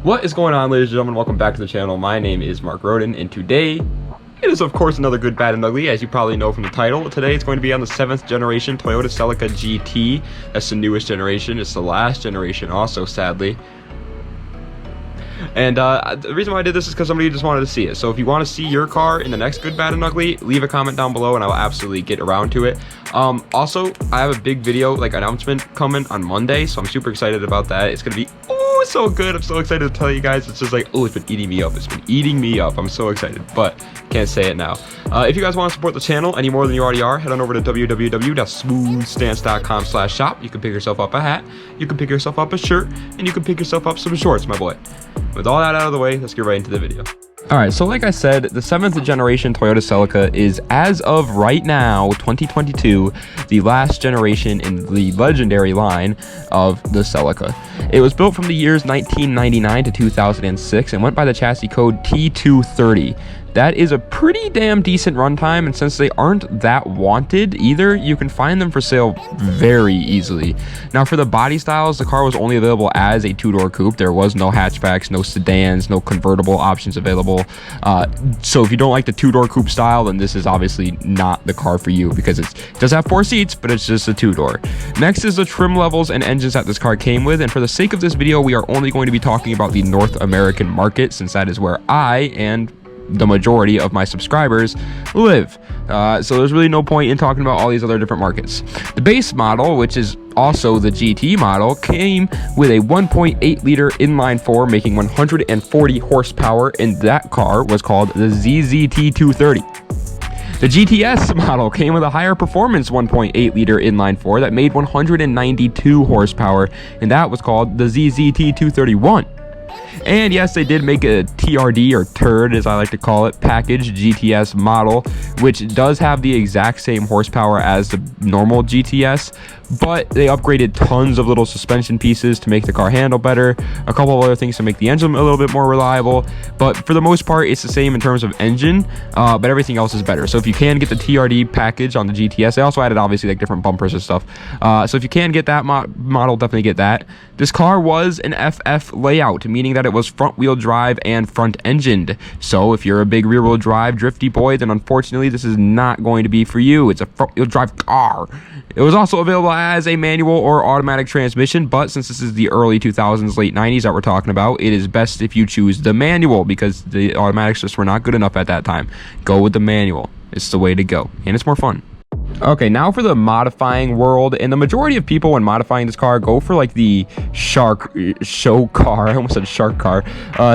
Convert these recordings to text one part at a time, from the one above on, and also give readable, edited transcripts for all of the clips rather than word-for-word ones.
What is going on, ladies and gentlemen? Welcome back to the channel. My name is Mark Roden, and today it is, of course, another good, bad, and ugly, as you probably know from the title. Today it's going to be on the 7th generation Toyota Celica GT. That's the newest generation. It's the last generation also, sadly. And the reason why I did this is because somebody just wanted to see it. So if you want to see your car in the next good, bad, and ugly, leave a comment down below and I will absolutely get around to it. Also, I have a big video, announcement coming on Monday, so I'm super excited about that. It's going to be so good. I'm so excited to tell you guys. It's just it's been eating me up. It's been eating me up. I'm so excited, but can't say it now. If you guys want to support the channel any more than you already are, head on over to www.smoothstance.com/shop. You can pick yourself up a hat, you can pick yourself up a shirt, and you can pick yourself up some shorts, my boy. With all that out of the way, let's get right into the video. Alright, so like I said, the 7th generation Toyota Celica is, as of right now, 2022, the last generation in the legendary line of the Celica. It was built from the years 1999 to 2006 and went by the chassis code T230. That is a pretty damn decent runtime, and since they aren't that wanted either, you can find them for sale very easily. Now, for the body styles, the car was only available as a two-door coupe. There was no hatchbacks, no sedans, no convertible options available. So if you don't like the two-door coupe style, then this is obviously not the car for you, because it does have 4 seats, but it's just a two-door. Next is the trim levels and engines that this car came with, and for the sake of this video, we are only going to be talking about the North American market, since that is where I and the majority of my subscribers live. So there's really no point in talking about all these other different markets. The base model, which is also the GT model, came with a 1.8 liter inline-4 making 140 horsepower, and that car was called the ZZT230. The GTS model came with a higher performance 1.8 liter inline-4 that made 192 horsepower, and that was called the ZZT231. And yes, they did make a TRD, or turd as I like to call it, package GTS model, which does have the exact same horsepower as the normal GTS, but they upgraded tons of little suspension pieces to make the car handle better, a couple of other things to make the engine a little bit more reliable, but for the most part it's the same in terms of engine, but everything else is better. So if you can get the TRD package on the GTS, they also added obviously different bumpers and stuff, so if you can get that model, definitely get that. This car was an FF layout, meaning that it was front wheel drive and front engined. So if you're a big rear wheel drive drifty boy, then unfortunately this is not going to be for you. It's a front wheel drive car. It was also available as a manual or automatic transmission, but since this is the early 2000s, late 90s that we're talking about, it is best if you choose the manual, because the automatics just were not good enough at that time. Go with the manual. It's the way to go, and it's more fun. Okay, now for the modifying world, and the majority of people when modifying this car go for the show car, I almost said shark car,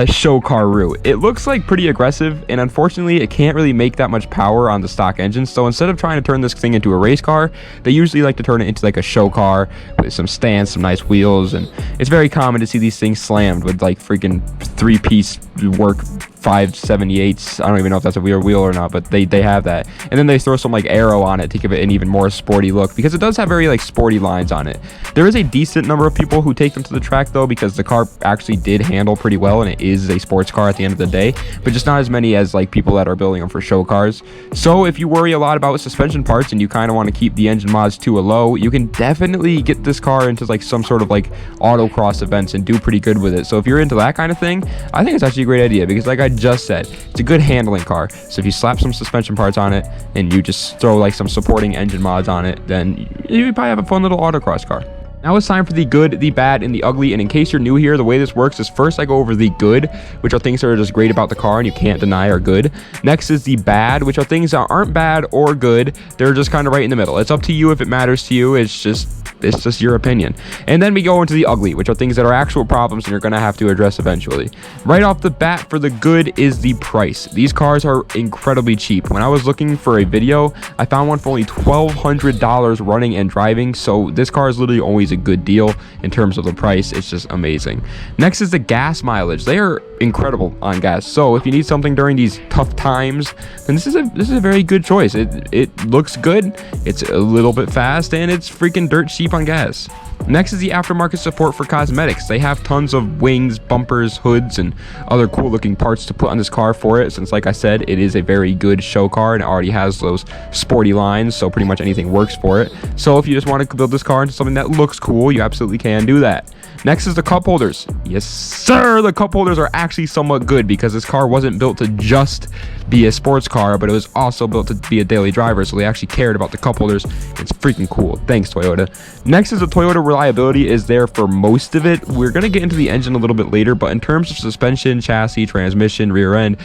show car route. It looks pretty aggressive, and unfortunately it can't really make that much power on the stock engine, so instead of trying to turn this thing into a race car, they usually like to turn it into a show car with some stance, some nice wheels, and it's very common to see these things slammed with freaking 3-piece work 578s. I don't even know if that's a real wheel or not, but they have that, and then they throw some aero on it to give it an even more sporty look, because it does have very sporty lines on it. There is a decent number of people who take them to the track though, because the car actually did handle pretty well, and it is a sports car at the end of the day, but just not as many as people that are building them for show cars. So if you worry a lot about suspension parts and you kind of want to keep the engine mods to a low, you can definitely get this car into some sort of autocross events and do pretty good with it. So if you're into that kind of thing, I think it's actually a great idea, because like I just said, it's a good handling car. So if you slap some suspension parts on it and you just throw some supporting engine mods on it, then you probably have a fun little autocross car. Now it's time for the good, the bad, and the ugly. And in case you're new here, the way this works is first I go over the good, which are things that are just great about the car and you can't deny are good. Next is the bad, which are things that aren't bad or good. They're just kind of right in the middle. It's up to you if it matters to you. It's just your opinion. And then we go into the ugly, which are things that are actual problems and you're going to have to address eventually. Right off the bat, for the good is the price. These cars are incredibly cheap. When I was looking for a video, I found one for only $1,200 running and driving. So this car is literally always a good deal in terms of the price. It's just amazing. Next is the gas mileage. They are incredible on gas. So if you need something during these tough times, then this is a very good choice. It looks good, it's a little bit fast, and it's freaking dirt cheap on gas. Next is the aftermarket support for cosmetics. They have tons of wings, bumpers, hoods, and other cool looking parts to put on this car for it, since like I said, it is a very good show car and it already has those sporty lines, so pretty much anything works for it. So if you just want to build this car into something that looks cool, you absolutely can do that. Next is the cup holders. Yes, sir. The cup holders are actually somewhat good because this car wasn't built to just be a sports car, but it was also built to be a daily driver. So they actually cared about the cup holders. It's freaking cool. Thanks, Toyota. Next is the Toyota reliability is there for most of it. We're going to get into the engine a little bit later, but in terms of suspension, chassis, transmission, rear end,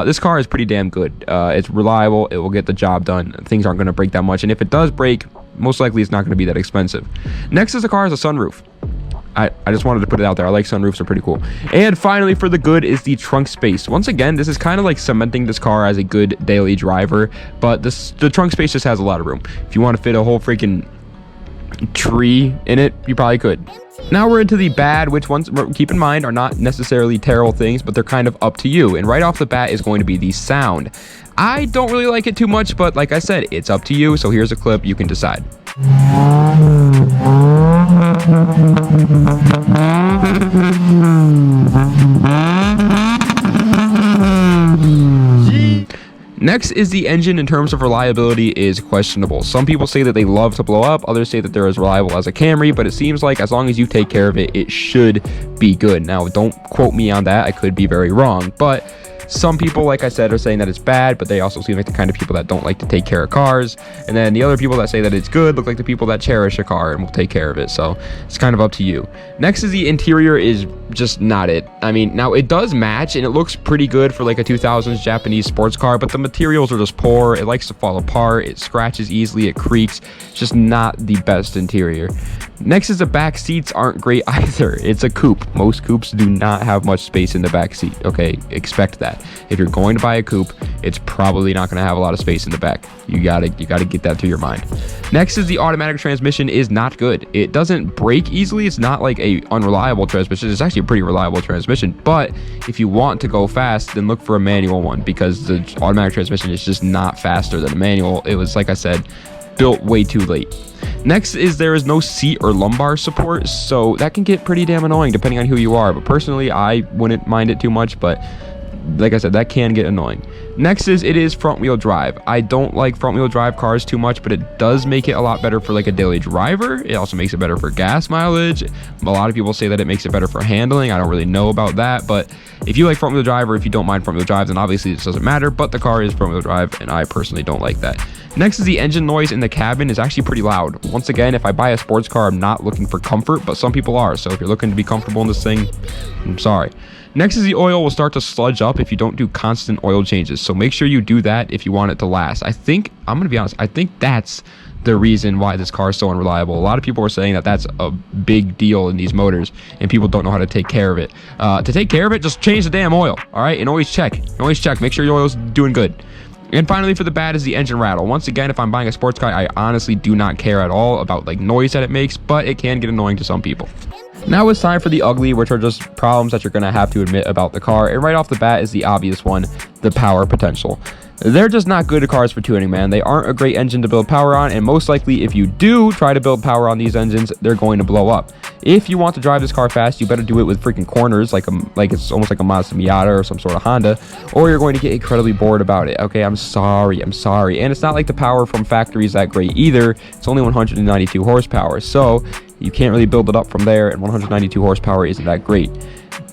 this car is pretty damn good. It's reliable. It will get the job done. Things aren't going to break that much. And if it does break, most likely it's not going to be that expensive. Next is the car has a sunroof. I just wanted to put it out there. I like sunroofs, are pretty cool. And finally, for the good is the trunk space. Once again, this is kind of like cementing this car as a good daily driver, but the trunk space just has a lot of room. If you want to fit a whole freaking tree in it, you probably could. Now we're into the bad, which ones, keep in mind, are not necessarily terrible things, but they're kind of up to you. And right off the bat is going to be the sound. I don't really like it too much, but like I said, it's up to you. So here's a clip, you can decide. Next is the engine. In terms of reliability is questionable. Some people say that they love to blow up, others say that they're as reliable as a Camry, but it seems like as long as you take care of it, it should be good. Now, don't quote me on that, I could be very wrong, but some people, like I said, are saying that it's bad, but they also seem like the kind of people that don't like to take care of cars. And then the other people that say that it's good look like the people that cherish a car and will take care of it. So it's kind of up to you. Next is the interior is just not it. I mean, now it does match and it looks pretty good for like a 2000s Japanese sports car, but the materials are just poor. It likes to fall apart. It scratches easily. It creaks. It's just not the best interior. Next is the back seats aren't great either. It's a coupe. Most coupes do not have much space in the back seat. Okay, expect that. If you're going to buy a coupe, it's probably not going to have a lot of space in the back. You gotta get that to your mind. Next is the automatic transmission is not good. It doesn't break easily. It's not like a unreliable transmission. It's actually a pretty reliable transmission. But if you want to go fast, then look for a manual one because the automatic transmission is just not faster than a manual. It was, like I said, built way too late. Next is there is no seat or lumbar support, so that can get pretty damn annoying depending on who you are. But personally, I wouldn't mind it too much, but like I said, that can get annoying. Next is it is front wheel drive. I don't like front wheel drive cars too much, but it does make it a lot better for like a daily driver. It also makes it better for gas mileage. A lot of people say that it makes it better for handling. I don't really know about that, but if you like front wheel drive or if you don't mind front wheel drive, then obviously it doesn't matter, but the car is front wheel drive and I personally don't like that. Next is the engine noise in the cabin is actually pretty loud. Once again, if I buy a sports car, I'm not looking for comfort, but some people are. So if you're looking to be comfortable in this thing, I'm sorry. Next is the oil will start to sludge up if you don't do constant oil changes. So make sure you do that if you want it to last. I'm going to be honest, I think that's the reason why this car is so unreliable. A lot of people are saying that that's a big deal in these motors and people don't know how to take care of it. To take care of it, just change the damn oil, all right? And always check. Make sure your oil's doing good. And finally, for the bad is the engine rattle. Once again, if I'm buying a sports car, I honestly do not care at all about like noise that it makes, but it can get annoying to some people. Now it's time for the ugly, which are just problems that you're going to have to admit about the car. And right off the bat is the obvious one, the power potential. They're just not good cars for tuning, man. They aren't a great engine to build power on, and most likely if you do try to build power on these engines, they're going to blow up. If you want to drive this car fast, you better do it with freaking corners, like it's almost like a Mazda Miata or some sort of Honda, or you're going to get incredibly bored about it. Okay, I'm sorry. And it's not like the power from factory is that great either. It's only 192 horsepower, so you can't really build it up from there, and 192 horsepower isn't that great.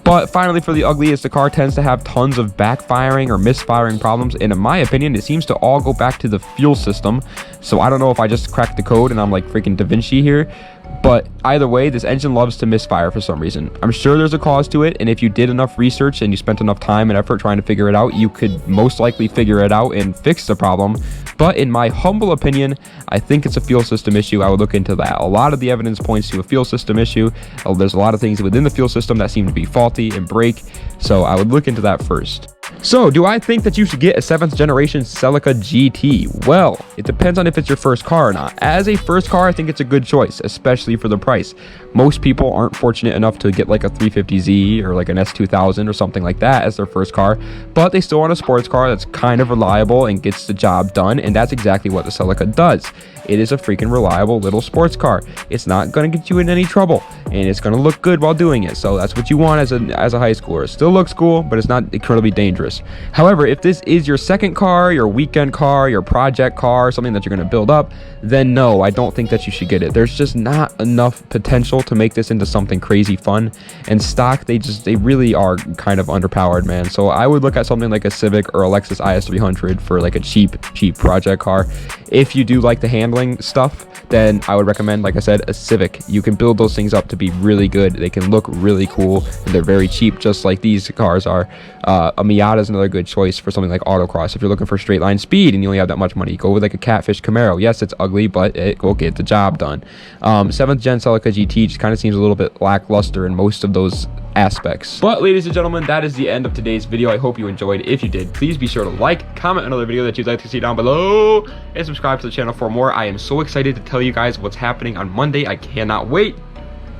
But finally, for the ugly, is the car tends to have tons of backfiring or misfiring problems, and in my opinion, it seems to all go back to the fuel system. So I don't know if I just cracked the code and I'm like freaking Da Vinci here, but either way, this engine loves to misfire for some reason. I'm sure there's a cause to it, and if you did enough research and you spent enough time and effort trying to figure it out, you could most likely figure it out and fix the problem. But in my humble opinion, I think it's a fuel system issue. I would look into that. A lot of the evidence points to a fuel system issue. There's a lot of things within the fuel system that seem to be faulty and break, so I would look into that first. So, do I think that you should get a 7th generation Celica GT? Well, it depends on if it's your first car or not. As a first car, I think it's a good choice, especially for the price. Most people aren't fortunate enough to get like a 350Z or like an S2000 or something like that as their first car, but they still want a sports car that's kind of reliable and gets the job done, and that's exactly what the Celica does. It is a freaking reliable little sports car. It's not going to get you in any trouble, and it's going to look good while doing it, so that's what you want as a high schooler. It still looks cool, but it's not incredibly dangerous. interest. However, if this is your second car, your weekend car, your project car, something that you're going to build up, then no, I don't think that you should get it. There's just not enough potential to make this into something crazy fun, and stock, they really are kind of underpowered, man. So I would look at something like a Civic or a Lexus IS300 for like a cheap project car. If you do like the handling stuff, then I would recommend, like I said, a Civic. You can build those things up to be really good. They can look really cool, and they're very cheap, just like these cars are. A Miata is another good choice for something like autocross. If you're looking for straight line speed and you only have that much money, go with like a Catfish Camaro. Yes, it's ugly, but it will get the job done. 7th gen Celica GT just kind of seems a little bit lackluster in most of those aspects. But ladies and gentlemen, that is the end of today's video. I hope you enjoyed. If you did, please be sure to like, comment another video that you'd like to see down below, and subscribe to the channel for more. I am so excited to tell you guys what's happening on Monday. I cannot wait,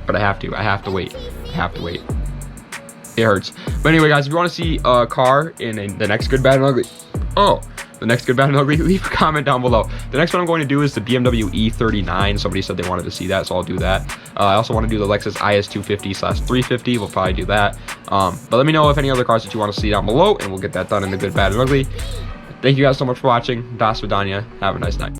but I have to wait. It hurts. But anyway, guys, if you want to see a car in the next Good, Bad, and Ugly, leave a comment down below. The next one I'm going to do is the BMW E39. Somebody said they wanted to see that, so I'll do that. I also want to do the Lexus IS250/350. We'll probably do that. But let me know if any other cars that you want to see down below, and we'll get that done in the Good, Bad, and Ugly. Thank you guys so much for watching. Das Vidania. Have a nice night.